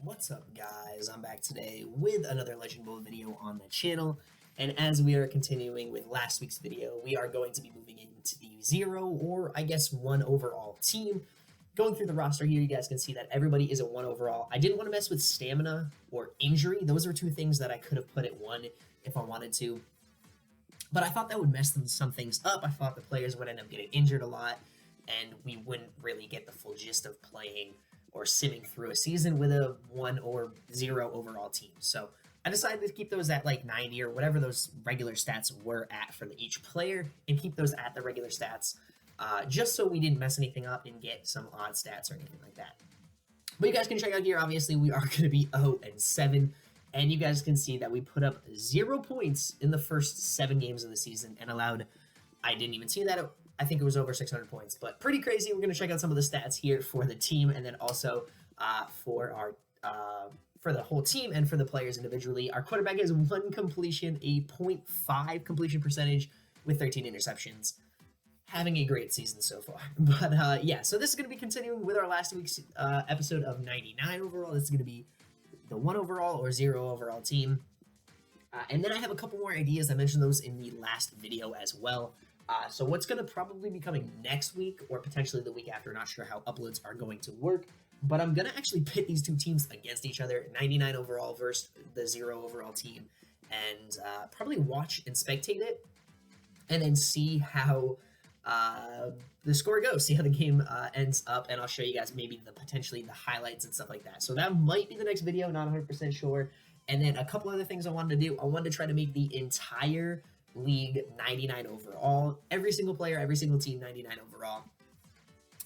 What's up, guys? I'm back today with another Legend Bowl video on the channel, and as we are continuing with last week's video, we are going to be moving into the 0 or I guess 1 overall team. Going through the roster here, you guys can see that everybody is a 1 overall. I didn't want to mess with stamina or injury. Those are two things that I could have put at 1 if I wanted to, but I thought that would mess some things up. I thought the players would end up getting injured a lot, and we wouldn't really get the full gist of playing or simming through a season with a 1 or 0 overall team. So I decided to keep those at like 90 or whatever those regular stats were at for each player, and keep those at the regular stats, just so we didn't mess anything up and get some odd stats or anything like that. But you guys can check out here, obviously, we are going to be 0-7, and you guys can see that we put up 0 points in the first 7 games of the season and allowed, I didn't even see that, I think it was over 600 points, but pretty crazy. We're going to check out some of the stats here for the team, and then also for the whole team and for the players individually. Our quarterback has 1 completion, a 0.5 completion percentage with 13 interceptions. Having a great season so far. But yeah, so this is going to be continuing with our last week's episode of 99 overall. This is going to be the 1 overall or 0 overall team. And then I have a couple more ideas. I mentioned those in the last video as well. So what's going to probably be coming next week or potentially the week after, not sure how uploads are going to work, but I'm going to actually pit these two teams against each other, 99 overall versus the 0 overall team, and probably watch and spectate it, and then see how the score goes, see how the game ends up, and I'll show you guys maybe potentially the highlights and stuff like that. So that might be the next video, not 100% sure. And then a couple other things I wanted to do. I wanted to try to make the entire league 99 overall, every single player, every single team 99 overall,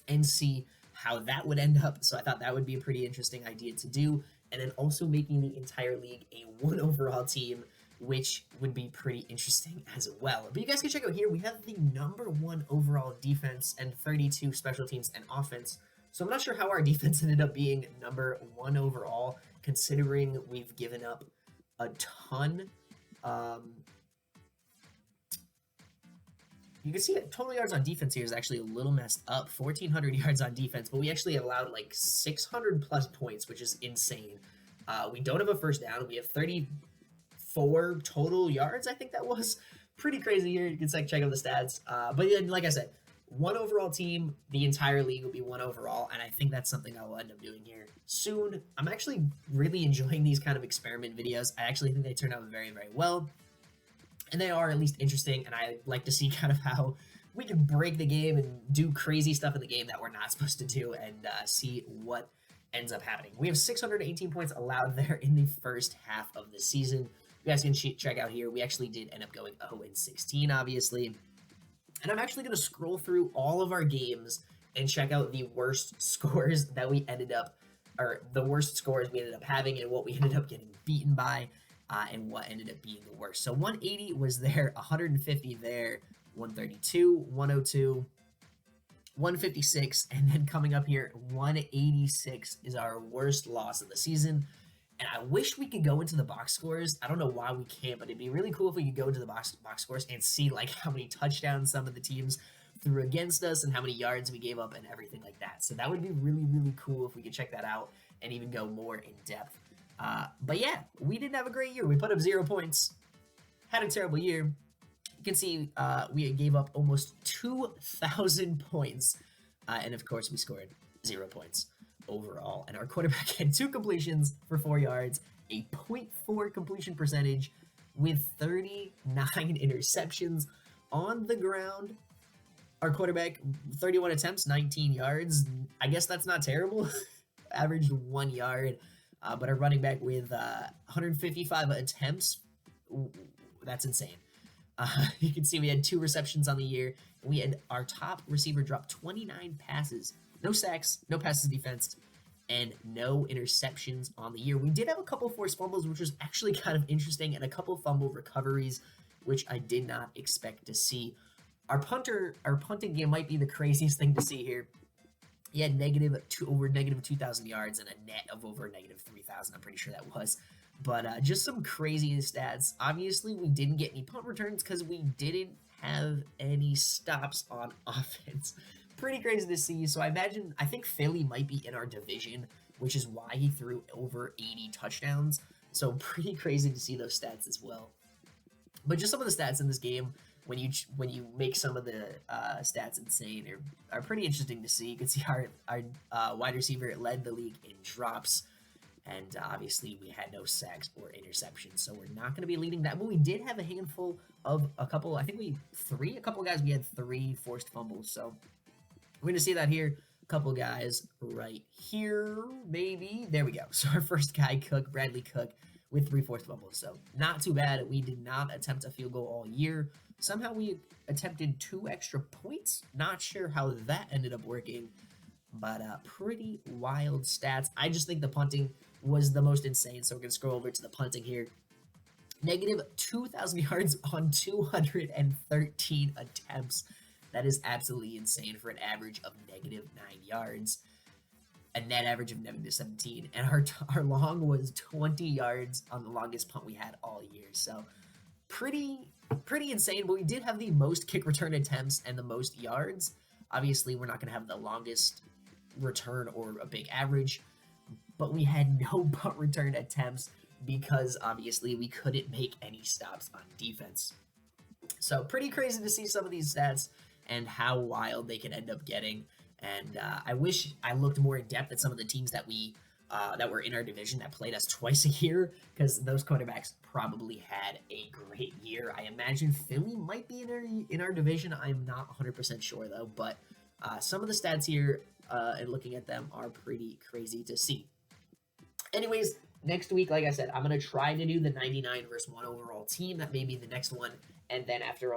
and see how that would end up. So I thought that would be a pretty interesting idea to do. And then also making the entire league a 1 overall team, which would be pretty interesting as well. But you guys can check out here, we have the #1 overall defense and 32 special teams and offense. So I'm not sure how our defense ended up being #1 overall, considering we've given up a ton. You can see that total yards on defense here is actually a little messed up, 1,400 yards on defense, but we actually allowed like 600 plus points, which is insane. We don't have a first down. We have 34 total yards, I think that was. Pretty crazy here. You can check out the stats. But yeah, like I said, 1 overall team, the entire league will be 1 overall, and I think that's something I will end up doing here soon. I'm actually really enjoying these kind of experiment videos. I actually think they turn out very, very well. And they are at least interesting, and I like to see kind of how we can break the game and do crazy stuff in the game that we're not supposed to do, and see what ends up happening. We have 618 points allowed there in the first half of the season. You guys can check out here. We actually did end up going 0-16, obviously. And I'm actually going to scroll through all of our games and check out the worst scores that we ended up, or the worst scores we ended up having and what we ended up getting beaten by. And what ended up being the worst. So 180 was there, 150 there, 132, 102, 156, and then coming up here, 186 is our worst loss of the season. And I wish we could go into the box scores. I don't know why we can't, but it'd be really cool if we could go into the box scores and see like how many touchdowns some of the teams threw against us and how many yards we gave up and everything like that. So that would be really, really cool if we could check that out and even go more in depth. But yeah, we didn't have a great year. We put up 0 points, had a terrible year. You can see we gave up almost 2,000 points, and of course we scored 0 points overall. And our quarterback had 2 completions for 4 yards, a 0.4 completion percentage with 39 interceptions on the ground. Our quarterback, 31 attempts, 19 yards. I guess that's not terrible. Averaged 1 yard. But our running back with 155 attempts, that's insane. You can see we had 2 receptions on the year. We had our top receiver drop 29 passes, no sacks, no passes defense, and no interceptions on the year. We did have a couple forced fumbles, which was actually kind of interesting, and a couple fumble recoveries, which I did not expect to see. Our punting game might be the craziest thing to see here. He had over negative 2,000 yards and a net of over negative 3,000. I'm pretty sure that was. But just some crazy stats. Obviously, we didn't get any punt returns because we didn't have any stops on offense. Pretty crazy to see. So I think Philly might be in our division which is why he threw over 80 touchdowns. So pretty crazy to see those stats as well. But just some of the stats in this game, when you make some of the stats insane, are pretty interesting to see. You can see our wide receiver led the league in drops, and obviously we had no sacks or interceptions, so we're not going to be leading that. But we did have a handful of a couple guys. We had 3 forced fumbles, so we're going to see that here. A couple guys right here, maybe. There we go. So our first guy, Bradley Cook, with 3 forced fumbles. So not too bad. We did not attempt a field goal all year. Somehow we attempted 2 extra points. Not sure how that ended up working, but pretty wild stats. I just think the punting was the most insane. So we're going to scroll over to the punting here. Negative 2,000 yards on 213 attempts. That is absolutely insane for an average of negative 9 yards. A net average of negative 17, and our long was 20 yards on the longest punt we had all year. So pretty insane. But we did have the most kick return attempts and the most yards. Obviously, we're not going to have the longest return or a big average, but we had no punt return attempts because obviously we couldn't make any stops on defense. So pretty crazy to see some of these stats and how wild they can end up getting. And I wish I looked more in depth at some of the teams that that were in our division that played us twice a year, because those quarterbacks probably had a great year. I imagine Philly might be in our division. I'm not 100% sure though, but some of the stats here and looking at them are pretty crazy to see. Anyways, next week, like I said, I'm going to try to do the 99 versus 1 overall team. That may be the next one. And then after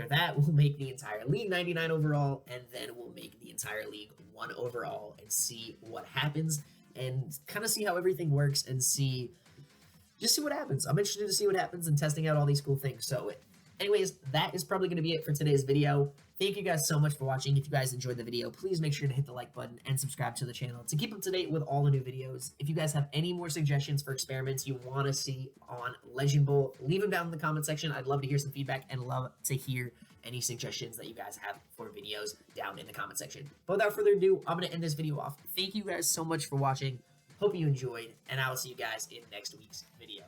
that, we'll make the entire league 99 overall, and then we'll make the entire league 1 overall and see what happens and kind of see how everything works and just see what happens. I'm interested to see what happens and testing out all these cool things. So anyways, that is probably going to be it for today's video. Thank you guys so much for watching. If you guys enjoyed the video, please make sure to hit the like button and subscribe to the channel to keep up to date with all the new videos. If you guys have any more suggestions for experiments you want to see on Legend Bowl, leave them down in the comment section. I'd love to hear some feedback and love to hear any suggestions that you guys have for videos down in the comment section. But without further ado, I'm going to end this video off. Thank you guys so much for watching. Hope you enjoyed, and I will see you guys in next week's video.